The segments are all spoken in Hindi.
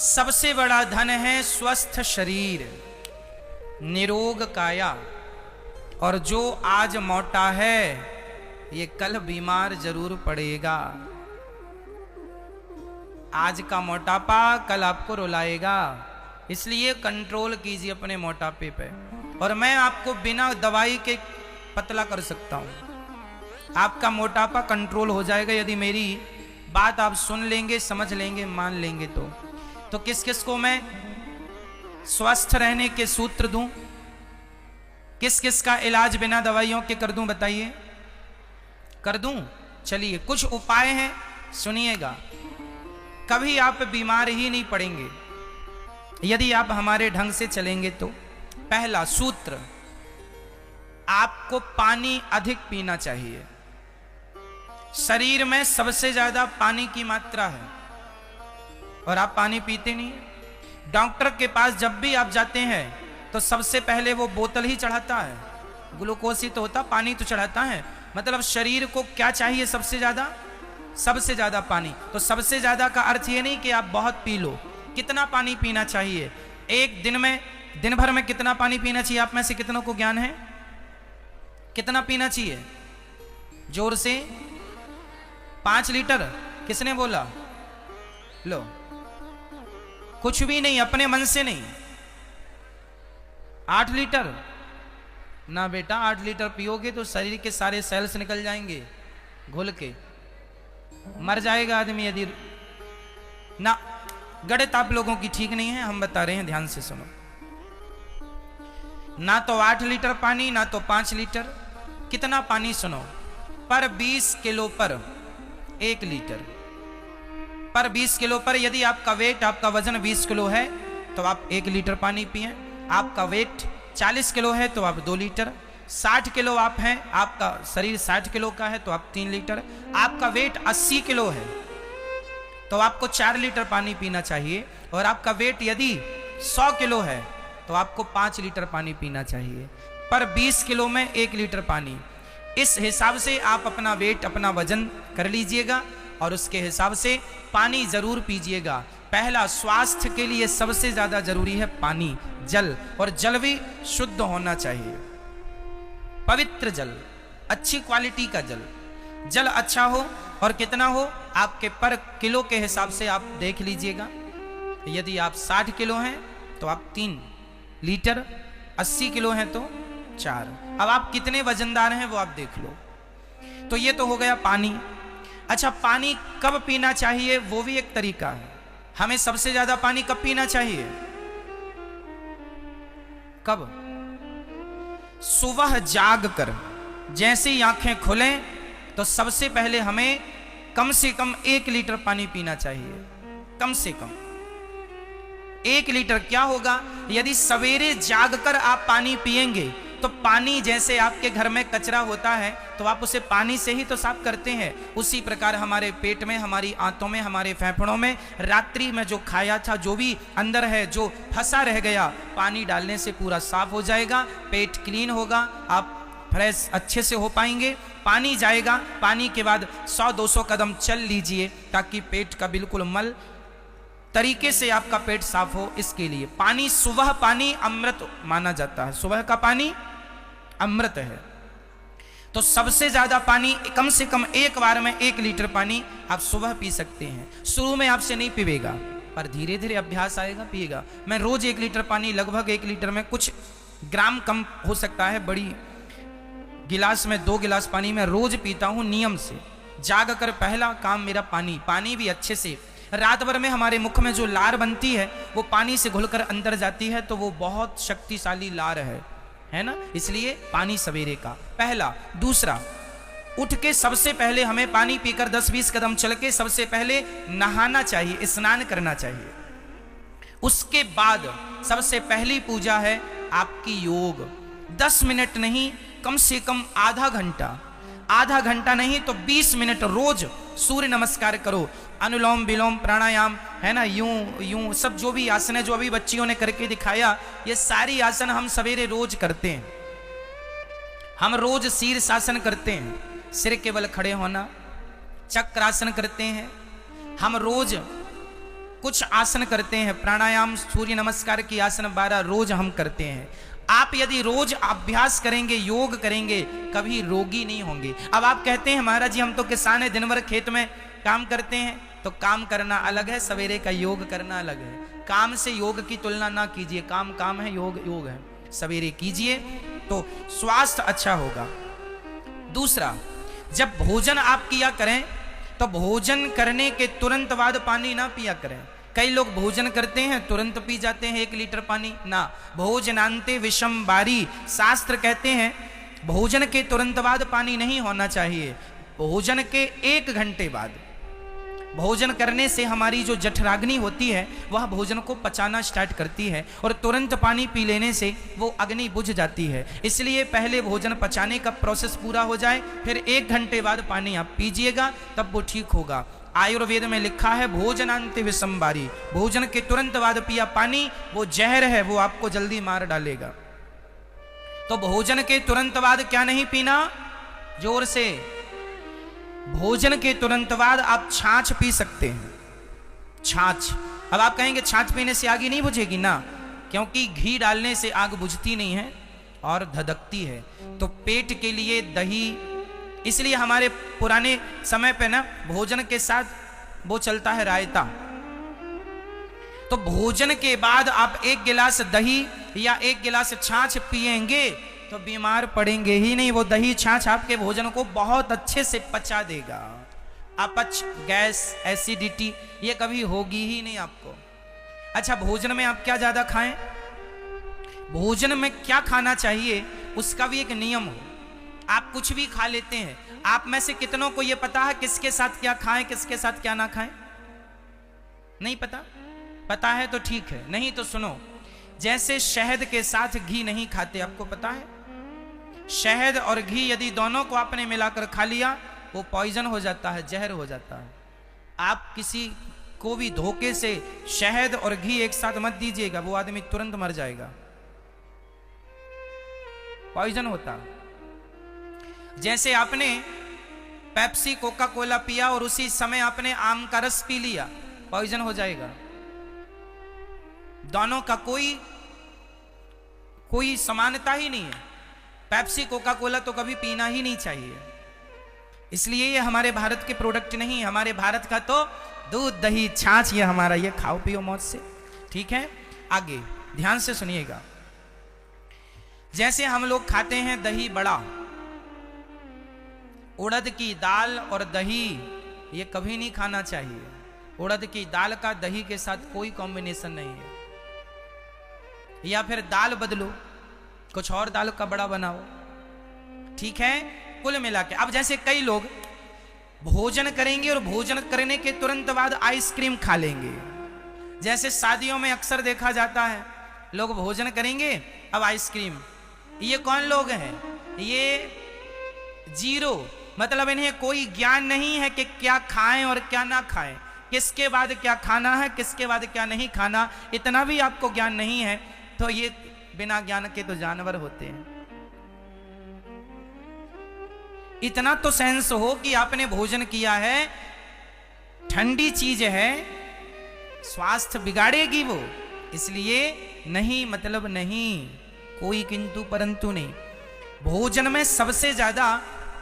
सबसे बड़ा धन है स्वस्थ शरीर, निरोग काया। और जो आज मोटा है ये कल बीमार जरूर पड़ेगा। आज का मोटापा कल आपको रुलाएगा, इसलिए कंट्रोल कीजिए अपने मोटापे पे। और मैं आपको बिना दवाई के पतला कर सकता हूं। आपका मोटापा कंट्रोल हो जाएगा यदि मेरी बात आप सुन लेंगे, समझ लेंगे, मान लेंगे। तो किस किस को मैं स्वस्थ रहने के सूत्र दूं, किस किस का इलाज बिना दवाइयों के कर दूं, बताइए। कर दूं? चलिए कुछ उपाय हैं, सुनिएगा। कभी आप बीमार ही नहीं पड़ेंगे यदि आप हमारे ढंग से चलेंगे तो। पहला सूत्र, आपको पानी अधिक पीना चाहिए। शरीर में सबसे ज्यादा पानी की मात्रा है और आप पानी पीते नहीं। डॉक्टर के पास जब भी आप जाते हैं तो सबसे पहले वो बोतल ही चढ़ाता है, ग्लूकोज ही तो होता, पानी तो चढ़ाता है। मतलब शरीर को क्या चाहिए सबसे ज्यादा? सबसे ज्यादा पानी। तो सबसे ज्यादा का अर्थ ये नहीं कि आप बहुत पी लो। कितना पानी पीना चाहिए एक दिन में, दिन भर में कितना पानी पीना चाहिए? आप में से कितनों को ज्ञान है कितना पीना चाहिए? जोर से 5 लीटर। किसने बोला? लो, कुछ भी नहीं, अपने मन से नहीं। 8 लीटर ना बेटा, 8 लीटर पियोगे तो शरीर के सारे सेल्स निकल जाएंगे घुल के, मर जाएगा आदमी यदि ना। गणित आप लोगों की ठीक नहीं है, हम बता रहे हैं, ध्यान से सुनो। ना तो 8 लीटर पानी, ना तो 5 लीटर। कितना पानी सुनो? पर 20 किलो पर 1 लीटर। पर 20 किलो पर यदि आपका वेट, आपका वजन 20 किलो है तो आप 1 लीटर पानी पिए। आपका वेट 40 किलो है तो आप 2 लीटर। 60 किलो आप हैं, आपका शरीर 60 किलो का है तो आप 3 लीटर। आपका वेट 80 किलो है तो आपको 4 लीटर पानी पीना चाहिए। और आपका वेट यदि 100 किलो है तो आपको 5 लीटर पानी पीना चाहिए। पर 20 किलो में 1 लीटर पानी। इस हिसाब से आप अपना वेट, अपना वजन कर लीजिएगा और उसके हिसाब से पानी जरूर पीजिएगा। पहला, स्वास्थ्य के लिए सबसे ज्यादा जरूरी है पानी, जल। और जल भी शुद्ध होना चाहिए, पवित्र जल, अच्छी क्वालिटी का जल। जल अच्छा हो और कितना हो आपके पर किलो के हिसाब से आप देख लीजिएगा। यदि आप 60 किलो हैं तो आप 3 लीटर, 80 किलो हैं तो 4। अब आप कितने वजनदार हैं वो आप देख लो। तो ये तो हो गया पानी। अच्छा, पानी कब पीना चाहिए वो भी एक तरीका है। हमें सबसे ज्यादा पानी कब पीना चाहिए? कब? सुबह जाग कर जैसे ही आंखें खुलें तो सबसे पहले हमें कम से कम 1 लीटर पानी पीना चाहिए। कम से कम 1 लीटर। क्या होगा यदि सवेरे जागकर आप पानी पिएंगे तो पानी जैसे आपके घर में कचरा होता है तो आप उसे पानी से ही तो साफ करते हैं। उसी प्रकार हमारे पेट में, हमारी आंतों में, हमारे फेफड़ों में रात्रि में जो खाया था, जो भी अंदर है, जो फंसा रह गया, पानी डालने से पूरा साफ हो जाएगा, पेट क्लीन होगा, आप फ्रेश अच्छे से हो पाएंगे। पानी जाएगा, पानी के बाद 100-200 कदम चल लीजिए ताकि पेट का बिल्कुल मल तरीके से आपका पेट साफ हो। इसके लिए पानी, सुबह पानी अमृत माना जाता है। सुबह का पानी अमृत है। तो सबसे ज्यादा पानी कम से कम एक बार में 1 लीटर पानी आप सुबह पी सकते हैं। शुरू में आपसे नहीं पीवेगा पर धीरे धीरे अभ्यास आएगा, पिएगा। मैं रोज 1 लीटर पानी, लगभग 1 लीटर में कुछ ग्राम कम हो सकता है, बड़ी गिलास में 2 गिलास पानी मैं रोज पीता हूं नियम से। जाग कर पहला काम मेरा पानी। पानी भी अच्छे से, रात भर में हमारे मुख में जो लार बनती है वो पानी से घुलकर अंदर जाती है तो वो बहुत शक्तिशाली लार है ना। इसलिए पानी सवेरे का पहला। दूसरा, उठ के सबसे पहले हमें पानी पीकर 10-20 कदम चल के सबसे पहले नहाना चाहिए, स्नान करना चाहिए। उसके बाद सबसे पहली पूजा है आपकी योग। 10 मिनट नहीं, कम से कम आधा घंटा, आधा घंटा नहीं तो 20 मिनट रोज सूर्य नमस्कार करो। अनुलोम विलोम प्राणायाम है ना, यूं सब जो भी आसन है, जो अभी बच्चियों ने करके दिखाया, ये सारी आसन हम सवेरे रोज करते हैं। हम रोज शीर्षासन करते हैं, सिर के बल खड़े होना। चक्रासन करते हैं हम रोज, कुछ आसन करते हैं, प्राणायाम, सूर्य नमस्कार की आसन 12 रोज हम करते हैं। आप यदि रोज अभ्यास करेंगे, योग करेंगे, कभी रोगी नहीं होंगे। अब आप कहते हैं महाराज जी हम तो किसान हैं, दिन भर खेत में काम करते हैं। तो काम करना अलग है, सवेरे का योग करना अलग है। काम से योग की तुलना ना कीजिए, काम काम है, योग योग है। सवेरे कीजिए तो स्वास्थ्य अच्छा होगा। दूसरा, जब भोजन आप किया करें तो भोजन करने के तुरंत बाद पानी ना पिया करें। कई लोग भोजन करते हैं तुरंत पी जाते हैं 1 लीटर पानी। ना, भोजनांते विषम बारी, शास्त्र कहते हैं भोजन के तुरंत बाद पानी नहीं होना चाहिए। भोजन के 1 घंटे बाद। भोजन करने से हमारी जो जठराग्नि होती है वह भोजन को पचाना स्टार्ट करती है, और तुरंत पानी पी लेने से वो अग्नि बुझ जाती है। इसलिए पहले भोजन पचाने का प्रोसेस पूरा हो जाए, फिर 1 घंटे बाद पानी आप पीजिएगा, तब वो ठीक होगा। आयुर्वेद में लिखा है भोजनांते विषमबारी, भोजन के तुरंत बाद पिया पानी वो जहर है, वो आपको जल्दी मार डालेगा। तो भोजन के तुरंत बाद क्या नहीं पीना? जोर से, भोजन के तुरंत बाद आप छाछ पी सकते हैं। छाछ। अब आप कहेंगे छाछ पीने से आग नहीं बुझेगी ना, क्योंकि घी डालने से आग बुझती नहीं है और धधकती है। तो पेट के लिए दही, इसलिए हमारे पुराने समय पे ना भोजन के साथ वो चलता है रायता। तो भोजन के बाद आप 1 गिलास दही या 1 गिलास छाछ पिएंगे तो बीमार पड़ेंगे ही नहीं। वो दही छाछ आपके भोजन को बहुत अच्छे से पचा देगा। अपच, गैस, एसिडिटी ये कभी होगी ही नहीं आपको। अच्छा, भोजन में आप क्या ज्यादा खाएं? भोजन में क्या खाना चाहिए उसका भी एक नियम हो। आप कुछ भी खा लेते हैं। आप में से कितनों को यह पता है किसके साथ क्या खाएं, किसके साथ क्या ना खाएं? नहीं पता? पता है तो ठीक है, नहीं तो सुनो। जैसे शहद के साथ घी नहीं खाते, आपको पता है? शहद और घी यदि दोनों को आपने मिलाकर खा लिया वो पॉइजन हो जाता है, जहर हो जाता है। आप किसी को भी धोखे से शहद और घी एक साथ मत दीजिएगा, वो आदमी तुरंत मर जाएगा, पॉइजन होता। जैसे आपने पेप्सी, कोका कोला पिया और उसी समय आपने आम का रस पी लिया, पॉइजन हो जाएगा। दोनों का कोई समानता ही नहीं है। पेप्सी, कोका कोला तो कभी पीना ही नहीं चाहिए। इसलिए ये हमारे भारत के प्रोडक्ट नहीं, हमारे भारत का तो दूध, दही, छाछ, ये हमारा, ये खाओ पियो मौज से। ठीक है, आगे ध्यान से सुनिएगा। जैसे हम लोग खाते हैं दही बड़ा, उड़द की दाल और दही ये कभी नहीं खाना चाहिए। उड़द की दाल का दही के साथ कोई कॉम्बिनेशन नहीं है। या फिर दाल बदलो, कुछ और दाल का बड़ा बनाओ। ठीक है, कुल मिला के। अब जैसे कई लोग भोजन करेंगे और भोजन करने के तुरंत बाद आइसक्रीम खा लेंगे। जैसे शादियों में अक्सर देखा जाता है, लोग भोजन करेंगे अब आइसक्रीम। ये कौन लोग हैं? ये जीरो, मतलब इन्हें कोई ज्ञान नहीं है कि क्या खाएं और क्या ना खाएं, किसके बाद क्या खाना है, किसके बाद क्या नहीं खाना, इतना भी आपको ज्ञान नहीं है। तो ये बिना ज्ञान के तो जानवर होते हैं। इतना तो सेंस हो कि आपने भोजन किया है, ठंडी चीज है, स्वास्थ्य बिगाड़ेगी वो, इसलिए नहीं, मतलब नहीं, कोई किंतु परंतु नहीं। भोजन में सबसे ज्यादा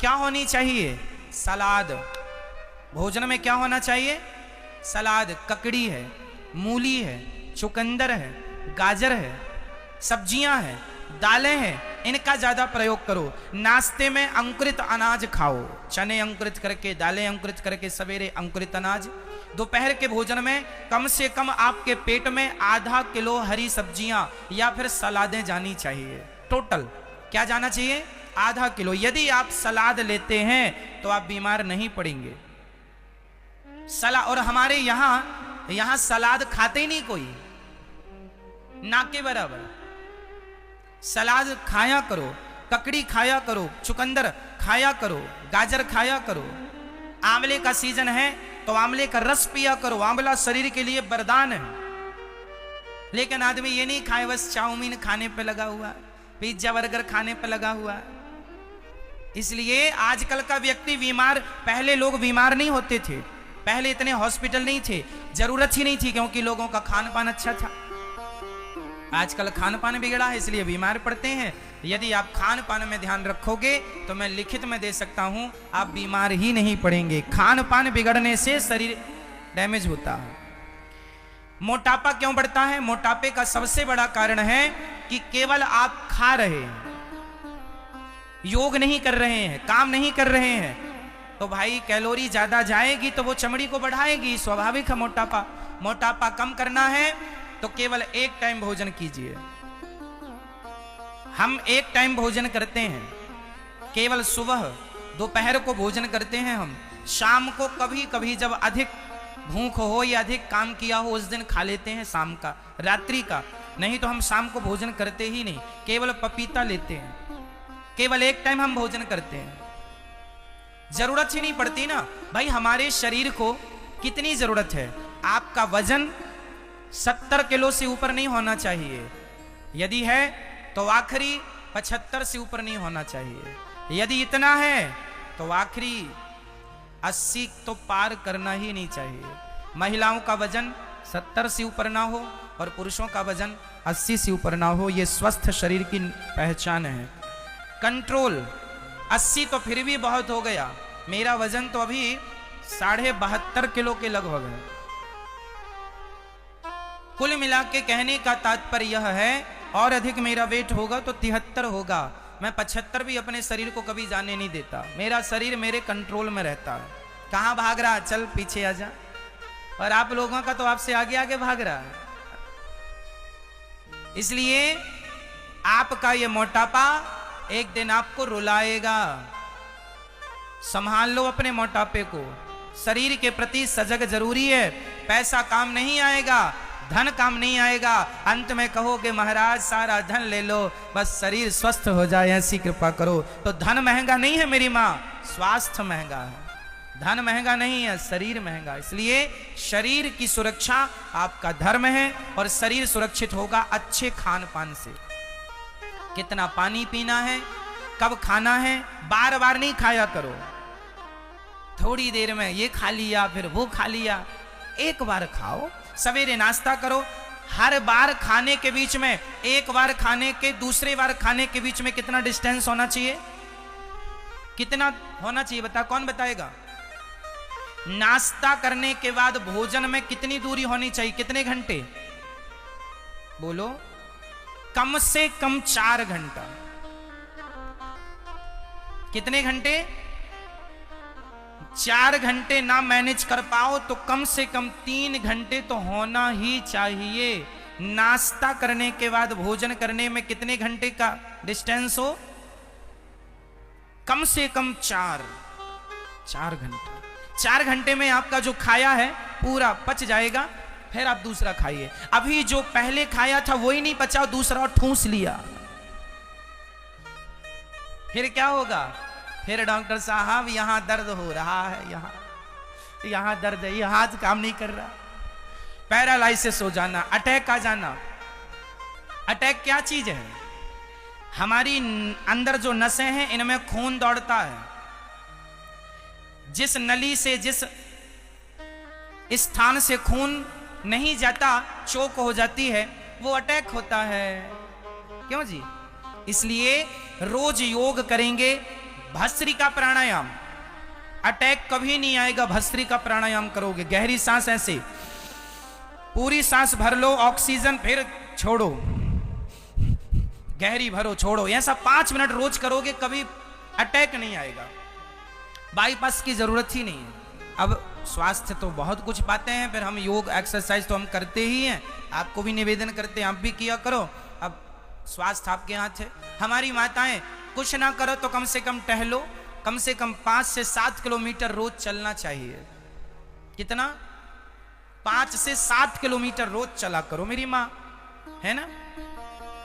क्या होनी चाहिए? सलाद। भोजन में क्या होना चाहिए? सलाद। ककड़ी है, मूली है, चुकंदर है, गाजर है, सब्जियां हैं, दालें हैं, इनका ज्यादा प्रयोग करो। नाश्ते में अंकुरित अनाज खाओ, चने अंकुरित करके, दालें अंकुरित करके, सवेरे अंकुरित अनाज। दोपहर के भोजन में कम से कम आपके पेट में ½ किलो हरी सब्जियां या फिर सलादें जानी चाहिए। टोटल क्या जाना चाहिए? ½ किलो। यदि आप सलाद लेते हैं तो आप बीमार नहीं पड़ेंगे। और हमारे यहां सलाद खाते ही नहीं कोई, ना के बराबर। सलाद खाया करो, ककड़ी खाया करो, चुकंदर खाया करो, गाजर खाया करो। आंवले का सीजन है तो आंवले का रस पिया करो, आंवला शरीर के लिए वरदान है। लेकिन आदमी ये नहीं खाए, बस चाउमीन खाने पे लगा हुआ, पिज्जा बर्गर खाने पे लगा हुआ। इसलिए आजकल का व्यक्ति बीमार, पहले लोग बीमार नहीं होते थे। पहले इतने हॉस्पिटल नहीं थे, जरूरत ही नहीं थी, क्योंकि लोगों का खान पान अच्छा था। आजकल खान पान बिगड़ा है, इसलिए बीमार पड़ते हैं। यदि आप खान पान में ध्यान रखोगे तो मैं लिखित में दे सकता हूं, आप बीमार ही नहीं पड़ेंगे। खान पान बिगड़ने से शरीर डैमेज होता है। मोटापा क्यों बढ़ता है? मोटापे का सबसे बड़ा कारण है कि केवल आप खा रहे हैं, योग नहीं कर रहे हैं, काम नहीं कर रहे हैं, तो भाई कैलोरी ज्यादा जाएगी तो वो चमड़ी को बढ़ाएगी, स्वाभाविक है। मोटापा कम करना है तो केवल एक टाइम भोजन कीजिए। हम एक टाइम भोजन करते हैं, केवल सुबह दोपहर को भोजन करते हैं हम। शाम को कभी कभी जब अधिक भूख हो या अधिक काम किया हो उस दिन खा लेते हैं, शाम का, रात्रि का। नहीं तो हम शाम को भोजन करते ही नहीं, केवल पपीता लेते हैं। केवल एक टाइम हम भोजन करते हैं, जरूरत ही नहीं पड़ती ना भाई। हमारे शरीर को कितनी जरूरत है? आपका वजन 70 किलो से ऊपर नहीं होना चाहिए, यदि है तो आखिरी 75 से ऊपर नहीं होना चाहिए। यदि इतना है तो आखिरी 80 तो पार करना ही नहीं चाहिए। महिलाओं का वजन 70 से ऊपर ना हो और पुरुषों का वजन 80 से ऊपर ना हो, ये स्वस्थ शरीर की पहचान है। कंट्रोल 80 तो फिर भी बहुत हो गया, मेरा वजन तो अभी 72.5 किलो के लगभग है। कुल मिला के कहने का तात्पर्य यह है, और अधिक मेरा वेट होगा तो 73 होगा, मैं 75 भी अपने शरीर को कभी जाने नहीं देता। मेरा शरीर मेरे कंट्रोल में रहता है। कहां भाग रहा? चल पीछे आ जा। और आप लोगों का तो आपसे आगे आगे भाग रहा है। इसलिए आपका ये मोटापा एक दिन आपको रुलाएगा। संभाल लो अपने मोटापे को। शरीर के प्रति सजग जरूरी है। पैसा काम नहीं आएगा, धन काम नहीं आएगा। अंत में कहोगे महाराज सारा धन ले लो, बस शरीर स्वस्थ हो जाए ऐसी कृपा करो। तो धन महंगा नहीं है मेरी माँ, स्वास्थ्य महंगा है। धन महंगा नहीं है, शरीर महंगा। इसलिए शरीर की सुरक्षा आपका धर्म है, और शरीर सुरक्षित होगा अच्छे खान पान से। कितना पानी पीना है, कब खाना है, बार बार नहीं खाया करो। थोड़ी देर में ये खा लिया फिर वो खा लिया, एक बार खाओ। सवेरे नाश्ता करो, हर बार खाने के बीच में, एक बार खाने के दूसरे बार खाने के बीच में कितना डिस्टेंस होना चाहिए? कितना होना चाहिए बता, कौन बताएगा? नाश्ता करने के बाद भोजन में कितनी दूरी होनी चाहिए? कितने घंटे बोलो? कम से कम 4 घंटा। कितने घंटे? 4 घंटे ना मैनेज कर पाओ तो कम से कम 3 घंटे तो होना ही चाहिए। नाश्ता करने के बाद भोजन करने में कितने घंटे का डिस्टेंस हो? कम से कम 4 घंटे। 4 घंटे में आपका जो खाया है पूरा पच जाएगा, फिर आप दूसरा खाइए। अभी जो पहले खाया था वही नहीं पचा, दूसरा ठूंस लिया, फिर क्या होगा? फिर डॉक्टर साहब यहाँ दर्द हो रहा है, यहाँ दर्द है, ये हाथ काम नहीं कर रहा, पैरालाइसिस हो जाना, अटैक आ जाना। अटैक क्या चीज है? हमारी अंदर जो नसें हैं इनमें खून दौड़ता है। जिस नली से, जिस स्थान से खून नहीं जाता, चोक हो जाती है, वो अटैक होता है। क्यों जी? इसलिए रोज योग करेंगे, भस्त्रिका प्राणायाम, अटैक कभी नहीं आएगा। भस्त्रिका प्राणायाम करोगे, गहरी सांस, ऐसे पूरी सांस भर लो, ऑक्सीजन, फिर छोड़ो, गहरी भरो, छोड़ो, ऐसा 5 मिनट रोज करोगे, कभी अटैक नहीं आएगा। बाईपास की जरूरत ही नहीं है। अब स्वास्थ्य तो बहुत कुछ पाते हैं, फिर हम योग एक्सरसाइज तो हम करते ही हैं, आपको भी निवेदन करते हैं, आप भी किया करो। अब स्वास्थ्य आपके हाथ है। हमारी माताएं कुछ ना करो तो कम से कम टहलो, कम से कम 5 से 7 किलोमीटर रोज चलना चाहिए। कितना? 5 से 7 किलोमीटर रोज चला करो मेरी माँ, है ना?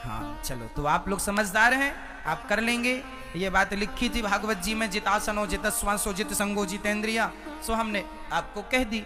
हाँ चलो, तो आप लोग समझदार हैं, आप कर लेंगे। ये बात लिखी थी भागवत जी में, जितासनो जित श्वासो जित संगो जितेंद्रिया, सो हमने आपको कह दी।